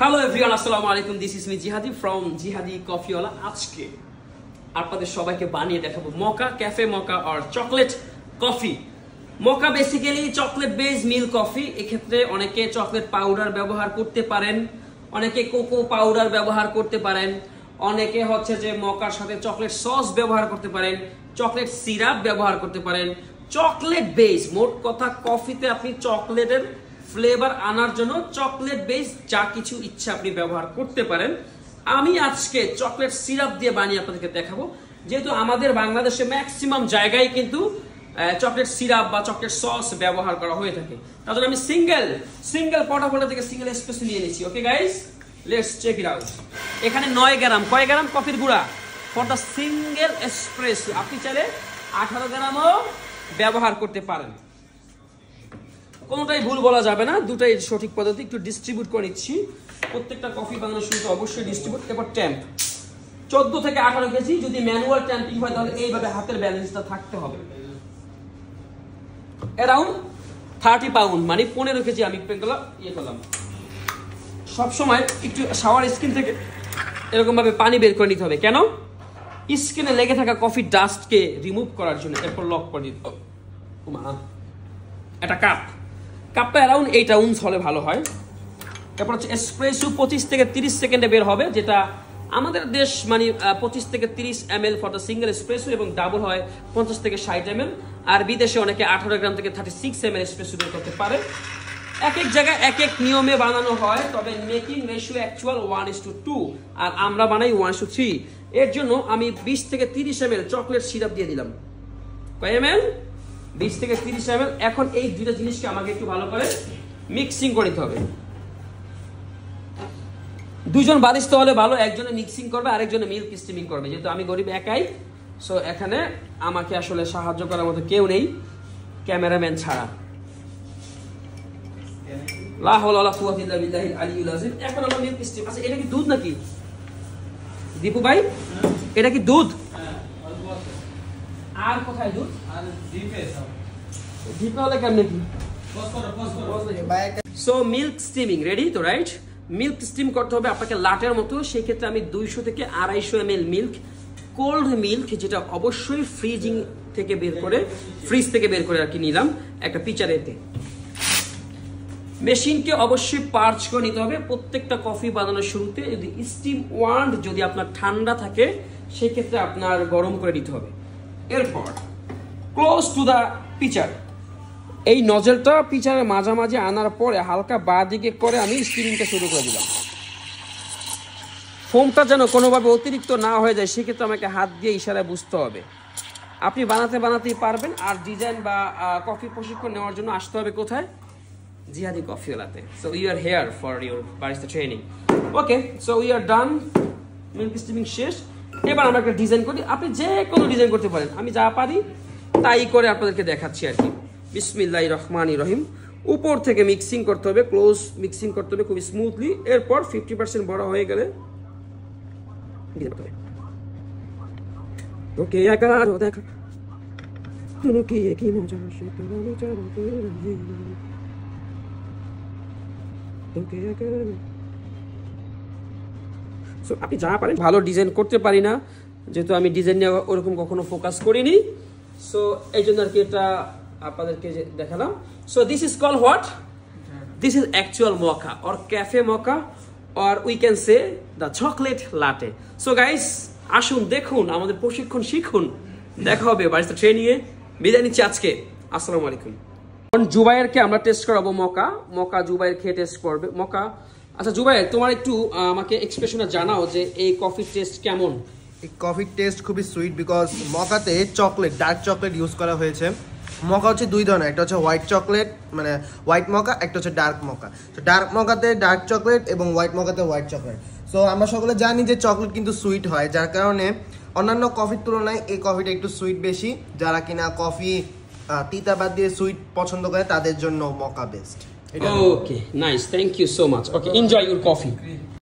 Hello everyone, আসসালামু আলাইকুম। This is me Jihadi from Jihadi Coffeewala. আজকে আপনাদের সবাইকে বানিয়ে দেখাবো মকা ক্যাফে মকা আর chocolate coffee. Mocha basically chocolate base milk coffee. এক্ষেত্রে অনেকে চকলেট পাউডার ব্যবহার করতে পারেন, অনেকে কোকো পাউডার ব্যবহার করতে পারেন, অনেকে হচ্ছে যে মকার সাথে চকলেট সস ব্যবহার করতে পারেন, চকলেট সিরাপ ব্যবহার করতে পারেন। চকলেট বেস, মোট কথা কফিতে আপনি চকলেটের ফ্লেভার আনার জন্য চকলেট বেস যা কিছু ইচ্ছা আপনি ব্যবহার করতে পারেন। আমি আজকে চকলেট সিরাপ দিয়ে বানিয়ে আপনাদেরকে দেখাবো, যেহেতু আমাদের বাংলাদেশে ম্যাক্সিমাম জায়গায় কিন্তু চকলেট সিরাপ বা চকলেট সস ব্যবহার করা হয়ে থাকে। তাহলে আমি সিঙ্গেল পটাপটা থেকে সিঙ্গেল এসপ্রেসো নিয়ে নিচ্ছি। Okay guys, let's check it out. এখানে 9 গ্রাম, কয় গ্রাম কফির গুঁড়া ফর দ্য সিঙ্গেল এসপ্রেসো। আপনি চাইলে 18 গ্রামও ব্যবহার করতে পারেন, কোনোটাই ভুল বলা যাবে না, দুটাই সঠিক পদ্ধতি। একটু ডিস্ট্রিবিউট করে নিচ্ছি। প্রত্যেকটা কফি বানানোর শুরুতে অবশ্যই ডিস্ট্রিবিউট। এরপর ট্যাম্প 14 থেকে 18 কেজি। যদি ম্যানুয়াল ট্যাম্পিং হয় তাহলে এইভাবে হাতের ব্যালেন্সটা থাকতে হবে। অ্যারাউন্ড 30 পাউন্ড, মানে 15 কেজি আমি ইয়ে করলাম। সবসময় একটু শাওয়ার স্কিন থেকে এরকম ভাবে পানি বের করে নিতে হবে। কেন? স্কিনে লেগে থাকা কফি ডাস্টকে রিমুভ করার জন্য। এরপর লক করে দিতে হবে। একটা কাপটা অ্যারাউন্ড 8 আউন্স হলে ভালো হয়। তারপর হচ্ছে এসপ্রেসো 25 থেকে 30 সেকেন্ডে বের হবে, যেটা আমাদের দেশ মানে 25 থেকে 30 ml for the single espresso, এবং ডাবল হয় 50 থেকে 60 ml। আর বিদেশে অনেকে 18 গ্রাম থেকে 36 ml এসপ্রেসো বের করতে পারে। এক এক জায়গায় এক এক নিয়মে বানানো হয়, তবে মেকিং রেশিও অ্যাকচুয়াল 1:2 আর আমরা বানাই 1:3। এর জন্য আমি 20 থেকে 30 ml চকলেট সিরাপ দিয়ে দিলাম। কয় ml? 20 থেকে 30 ml। এখন এই দুইটা জিনিসকে আমাকে একটু ভালো করে মিক্সিং করে নিতে হবে। দুজন বারিস্তা হলে ভালো, একজনে মিক্সিং করবে আরেকজনে মিল্ক স্টিমিং করবে। যেহেতু আমি গরিব একাই, সো এখানে আমাকে আসলে সাহায্য করার মতো কেউ নেই ক্যামেরাম্যান ছাড়া। লা হাওলা ওয়ালা কুওয়াতা ইল্লা বিল্লাহিল আলিয়্যিল আযীম। এখন আমরা মিল্ক স্টিম। আচ্ছা, এটা কি দুধ নাকি দীপু ভাই? এটা কি দুধ? আর কোথায় দুধ? আর ডিপে হলে কেমনে কি? সো মিল্ক স্টিমিং রেডি তো, রাইট? মিল্ক স্টিম করতে হবে আপনাকে লাটের মতো। সেই ক্ষেত্রে আমি 200 থেকে 250 ml মিল্ক, কোল্ড মিল্ক, যেটা অবশ্যই ফ্রিজ থেকে বের করে আর কি নিলাম একটা পিচারেতে। মেশিনকে অবশ্যই পার্চ করে নিতে হবে প্রত্যেকটা কফি বানানোর শুরুতে। যদি স্টিম ওয়ান্ড, যদি আপনার ঠান্ডা থাকে সেই ক্ষেত্রে আপনার গরম করে নিতে হবে। এরপর ক্লোজ টু দা পিচার, এই নজলটা পিচারের মাঝামাঝি আনার পরে হালকা বাঁ দিকে করে আমি স্টিমিংটা শুরু করে দিলাম। ফোমটা যেন কোনোভাবে অতিরিক্ত না হয়ে যায়, সেক্ষেত্রে আমাকে হাত দিয়ে ইশারায় বুঝতে হবে। আপনি বানাতেই পারবেন। আর ডিজাইন বা কফি প্রশিক্ষণ নেওয়ার জন্য আসতে হবে কোথায়? জিহাদি কফিওয়ালাতে। So you are here for your barista training. Okay, so we are done. Milk steaming শেষ। এবার আমরা একটা ডিজাইন করি। আপনি যে কোনো ডিজাইন করতে পারেন, আমি যা পারি তাই করে আপনাদেরকে দেখাচ্ছি আর কি। বিসমিল্লাহির রহমানির রহিম। উপর থেকে মিক্সিং করতে হবে, ক্লোজ মিক্সিং করতে হবে খুব স্মুথলি। এরপর 50% বড় হয়ে গেলে ওকে আকার দেখা তুমি কি কি মজা সে তুমি জানো ওকে আকার। সো আপনি যা পারেন। ভালো ডিজাইন করতে পারি না, যেহেতু আমি ডিজাইন নিয়ে ওরকম কখনো ফোকাস করিনি, সো এই জন্য আর কি এটা আপনাদেরকে দেখালাম। So this is call what? This is actual mocha or cafe mocha, or we can say the chocolate latte. So guys, আসুন দেখুন, আমাদের প্রশিক্ষণ শিখুন। দেখা হবে বারিস্তা ট্রেনিংয়ে। বিদায় নিচ্ছি আজকে। আসসালামু আলাইকুম। জুবাইরকে আমরা টেস্ট করাবো মকা জুবাইর খেয়ে টেস্ট করবে মকা। আচ্ছা জুবাইর, তোমার একটু আমাকে এক্সপ্রেশনে জানাও যে এই কফির টেস্ট কেমন? এই কফির টেস্ট খুবই সুইট, বিকজ মকাতে চকলেট, ডার্ক চকলেট ইউজ করা হয়েছে। মকা হচ্ছে দুই ধরনের, একটা হচ্ছে হোয়াইট চকলেট মানে হোয়াইট মকা, একটা হচ্ছে ডার্ক মকা। তো ডার্ক মকাতে ডার্ক চকলেট এবং হোয়াইট মকাতে হোয়াইট চকলেট। সো আমরা সকলে জানি যে চকলেট কিন্তু সুইট হয়, যার কারণে অন্যান্য কফির তুলনায় এই কফিটা একটু সুইট বেশি। যারা কিনা কফি তিতা বাদ দিয়ে সুইট পছন্দ করে তাদের জন্য mocha best. Okay, nice, thank you so much. Okay, enjoy your coffee.